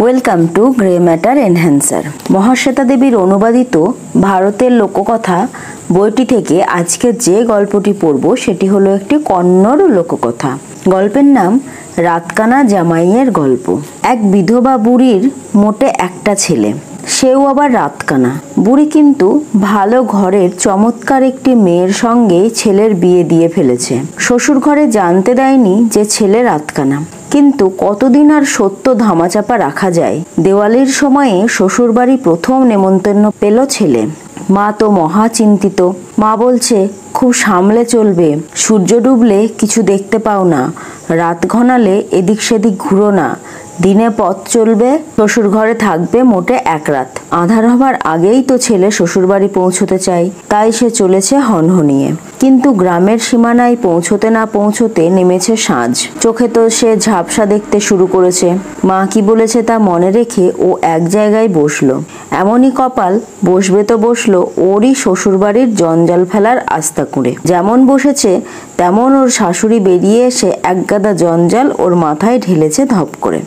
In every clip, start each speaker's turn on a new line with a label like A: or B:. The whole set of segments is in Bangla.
A: Welcome to grey matter enhancer. Mahasweta দেবীর অনুবাদিত ভারতের লোককথা বইটি থেকে আজকে যে গল্পটি পড়ব সেটি হলো একটি কন্নড় লোককথা। গল্পের নাম রাতকানা জামাইয়ের গল্প। এক বিধবা বুড়ির মোটে একটা ছেলে, সেও আবার রাতকানা। বুড়ি কিন্তু ভালো ঘরের চমৎকার একটি মেয়ের সঙ্গে ছেলের বিয়ে দিয়ে ফেলেছে। শ্বশুর ঘরে জানতে দেয়নি যে ছেলে রাতকানা, কিন্তু কতদিন আর সত্য ধামাচাপা রাখা যায়। দেওয়ালির সময়ে শ্বশুরবাড়ি প্রথম নেমন্তন্ন পেল ছেলে। মা তো মহা চিন্তিত। মা বলছে, খুব সামলে চলবে, সূর্য ডুবলে কিছু দেখতে পাও না, রাত ঘনালে এদিক সেদিক ঘুরো না, দিনে পথ চলবে, শ্বশুর ঘরে থাকবে মোটে এক রাত। আঁধার হবার আগেই তো ছেলে শ্বশুর বাড়ি পৌঁছতে চাই, তাই সে চলেছে হনহনিয়ে। কিন্তু গ্রামের সীমানায় পৌঁছতে না পৌঁছতে নেমেছে সাঁঝ। চোখে তো সে ঝাপসা দেখতে শুরু করেছে। মা কি বলেছে তা মনে রেখে ও এক জায়গায় বসলো। এমনই কপাল, বসবে তো বসলো ওরই শ্বশুর বাড়ির জঞ্জাল ফেলার আস্তা করে। যেমন বসেছে তেমন ওর শাশুড়ি বেরিয়ে এসে একগাদা জঞ্জাল ওর মাথায় ঢেলেছে ধপ করে।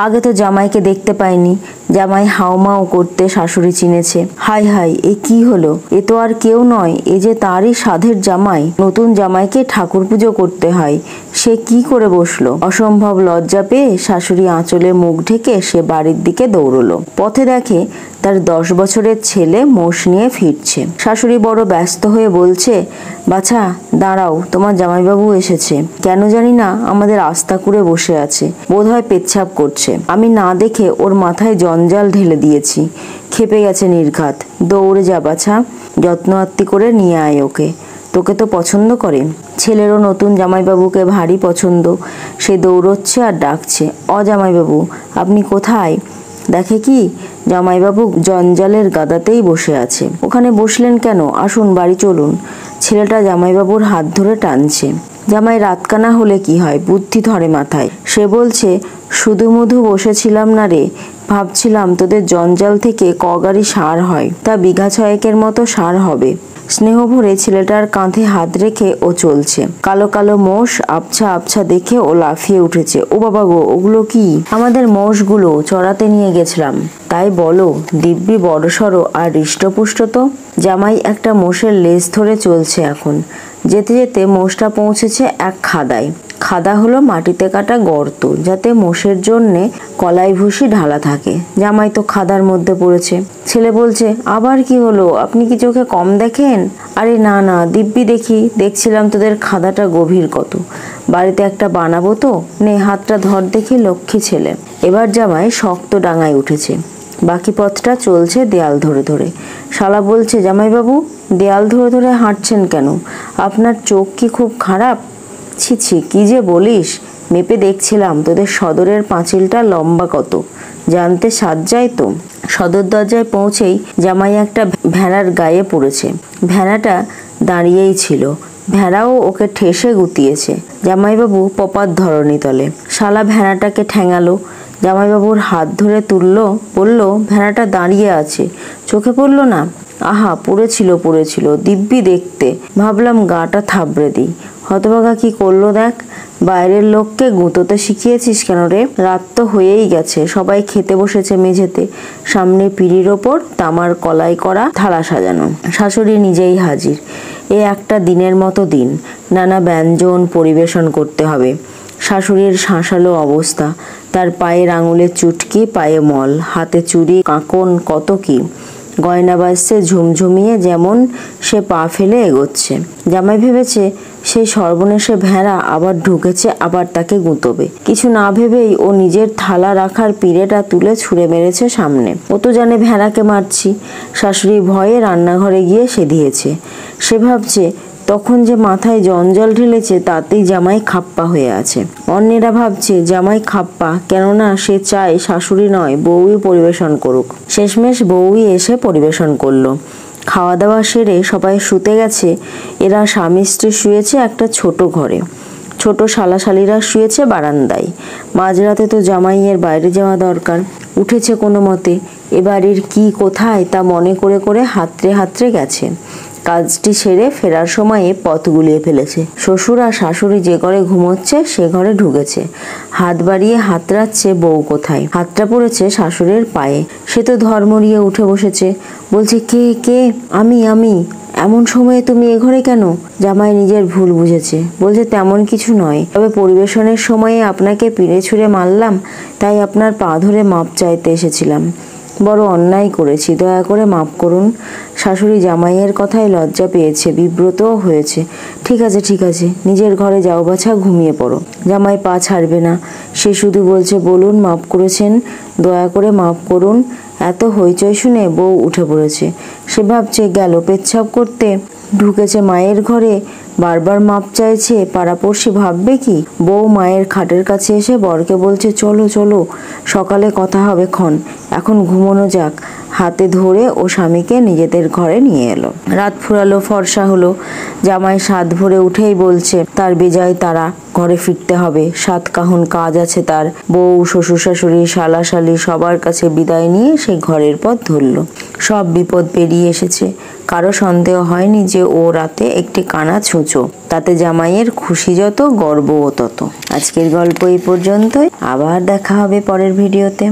A: আগে তো জামাইকে দেখতে পায়নি। জামাই হাউমাউ করতে শাশুড়ি চিনেছে। হাই হাই, এ কি হলো? এ তো আর কেউ নয়, এ যে তারই সাধের জামাই। নতুন জামাইকে ঠাকুর পুজো করতে হয়, সে কি করে বসলো? অসম্ভব লজ্জা পেয়ে শাশুড়ি আঁচলে মুখ ঢেকে সে বাড়ির দিকে দৌড়লো। পথে দেখে তার 10 বছরের ছেলে মোষ নিয়ে ফিরছে। শাশুড়ি বড় ব্যস্ত হয়ে বলছে, বাছা দাঁড়াও, তোমার জামাইবাবু এসেছে। কেন জানি না আমাদের আস্তা করে বসে আছে, বোধহয় পেচ্ছাপ করছে। আমি না দেখে ওর মাথায় জঞ্জাল ঢেলে দিয়েছি, খেপে গেছে নির্ঘাত। দৌড়ে যা বাছা, যত্ন আত্তি করে নিয়ে আয় ওকে, তোকে তো পছন্দ করে। ছেলেরও নতুন জামাইবাবুকে ভারী পছন্দ। সে দৌড়চ্ছে আর ডাকছে, জামাইবাবু আপনি কোথায়? দেখে কি, জামাইবাবু জঞ্জালের গাদাতেই বসে আছে। ওখানে বসলেন কেন? আসুন বাড়ি চলুন। ছেলেটা জামাইবাবুর হাত ধরে টানছে। জামাই রাতকানা হলে কি হয়, বুদ্ধি ধরে মাথায়। সে বলছে, শুধু মধু বসেছিলাম না রে, ভাবছিলাম তোদের জঞ্জাল থেকে কগাড়ি সার হয়, তা বিঘা 6 মতো সার হবে। স্নেহ ভরে ছেলেটার কাঁধে হাত রেখে ও চলছে। কালো কালো মোষ আবছা আবছা দেখে ও লাফিয়ে উঠেছে। ও বাবা গো, ওগুলো কি? আমাদের মোষগুলো চড়াতে নিয়ে গেছিলাম। তাই বলো, দিব্যি বড়সড় আর হৃষ্টপুষ্ট তো। জামাই একটা মোষের লেজ ধরে চলছে এখন। যেতে যেতে মোষটা পৌঁছেছে এক খাদায়। খাদা হলো মাটিতে কাটা গর্ত, যাতে মোষের জন্যে কলাই ভুসি ঢালা থাকে। জামাই তো খাদার মধ্যে পড়েছে। ছেলে বলছে, আবার কি হলো? আপনি কি চোখে কম দেখেন? আরে না না, দিব্যি দেখছিলাম তোদের খাদাটা গভীর কত। বাড়িতে একটা বানাবো তো, নে হাতটা ধর দেখি, লক্ষ্মী ছেলে। এবার জামাই শক্ত ডাঙায় উঠেছে। বাকি পথটা চলছে দেয়াল ধরে ধরে। শালা বলছে, জামাইবাবু দেয়াল ধরে ধরে হাঁটছেন কেন? আপনার চোখ কি খুব খারাপ? ছি ছি, কি যে বলিস, মেপে দেখছিলাম তোদের সদরের পাঁচিলটা লম্বা কত, জানতে সাজ যায় তো। সদর দরজায় পৌঁছেই জামাই একটা ভেড়ার গায়ে পড়েছে। ভেড়াটা দাঁড়িয়েই ছিল। ভেড়াও ওকে ঠেসে গুতিয়েছে। জামাইবাবু পপাত ধরণী তলে। শালা ভেড়াটাকে ঠ্যাঙালো। জামাইবাবুর হাত ধরে তুললো, বলল, ভেড়াটা দাঁড়িয়ে আছে, চোখে পড়লো না? আহা, পড়েছিল, দিব্যি দেখতে। ভাবলাম গাটা থাবড়ে দিই। হতভাগা কি করলো দেখ। বাইরের লোককে গুঁতোতে শিখিয়েছিস কেন রে? রাত তো হয়েই গেছে, সবাই খেতে বসেছে মেঝেতে। সামনে পিঁড়ির ওপর তামার কলাই করা থালা সাজানো। শাশুড়ি নিজেই হাজির। এ একটা দিনের মতো দিন, নানা ব্যঞ্জন পরিবেশন করতে হবে। শাশুড়ির শাঁসালো অবস্থা, তার পায়ের আঙুলের চুটকি, পায়ে মল, হাতে চুড়ি, কাঁকন, কত কি। গয়না বাজছে ঝুমঝুমিয়ে, যেমন সে পা ফেলে এগোচ্ছে। জামাই ভেবেছে সেই সর্বনেশে ভেড়া আবার ঢুকেছে, আবার তাকে গুঁতবে। কিছু না ভেবেই ও নিজের থালা রাখার পিঁড়েটা তুলে ছুঁড়ে মেরেছে সামনে। ও তো জানে ভেড়াকে মারছি। শাশুড়ি ভয়ে রান্নাঘরে গিয়ে সেধিয়েছে। সে ভাবছে, তখন যে মাথায় জঞ্জাল ঢেলেছে তাতেই জামাই খাপ্পা হয়ে আছে। অন্যেরা ভাবছে জামাই খাপ্পা, কেননা সে চায় শাশুড়ি নয় বউই পরিবেশন করুক। শেষমেশ বউই এসে পরিবেশন করলো। খাওয়া দাওয়া সেরে সবাই শুতে গেছে। এরা স্বামী স্ত্রী শুয়েছে একটা ছোট ঘরে। ছোট শালাশালিরা শুয়েছে বারান্দায়। মাঝরাতে তো জামাইয়ের বাইরে যাওয়া দরকার। উঠেছে কোনো মতে। এ বাড়ির কি কোথায় তা মনে করে করে হাতড়ে হাতড়ে গেছে। কাজটি সেরে ফেরার সময়ে পথ গুলিয়ে ফেলেছে। শ্বশুর আর শাশুড়ি যে ঘরে ঘুমোচ্ছে সে ঘরে ঢুকেছে। হাত বাড়িয়ে হাতড়াচ্ছে বউ কোথায়। হাতটা পড়েছে শাশুড়ির পায়ে। সে তো ধর্মরিয়ে উঠে বসেছে, বলছে কে কে? আমি। এমন সময়ে তুমি এ ঘরে কেন? জামাই নিজের ভুল বুঝেছে, বলছে তেমন কিছু নয়, তবে পরিবেশনের সময়ে আপনাকে পিড়ে ছুঁড়ে মারলাম, তাই আপনার পা ধরে মাপ চাইতে এসেছিলাম। বড় অন্যায় করেছি, দয়া করে মাপ করুন। শাশুড়ি জামাইয়ের কথায় লজ্জা পেয়েছে, বিব্রতও হয়েছে। ঠিক আছে, নিজের ঘরে যাও বাছা, ঘুমিয়ে পড়ো। জামাই পা ছাড়বে না, সে শুধু বলছে বলুন মাপ করেছেন, দয়া করে মাপ করুন। এত হইচই শুনে বউ উঠে পড়েছে। সে ভাবছে গেল পেচ্ছাপ করতে, ঢুকেছে মায়ের ঘরে, বারবার মাপ চাইছে, পাড়াপড়শি ভাববে কি? বউ মায়ের খাটের কাছে এসে বরকে বলছে চলো, সকালে কথা হবে ক্ষণ, এখন ঘুমোনো যাক। হাতে ধরে ও স্বামীকে নিজেদের ঘরে নিয়ে এলো। রাত ফুরালো, ফর্সা হলো। জামাই সাত ভরে উঠেই বলছে তার বেজায় তারা, ঘরে ফিরতে হবে, সাত কাহন কাজ আছে তার। বউ, শ্বশুর শাশুড়ি, শালা শালি সবার কাছে বিদায় নিয়ে সে ঘরের পথ ধরল। সব বিপদ পেরিয়ে এসেছে। কারো সন্দেহ হয়নি যে ও রাতে একটি কানা ছুঁচো। তাতে জামাইয়ের খুশি যত, গর্বও তত। আজকের গল্প এই পর্যন্তই। আবার দেখা হবে পরের ভিডিওতে।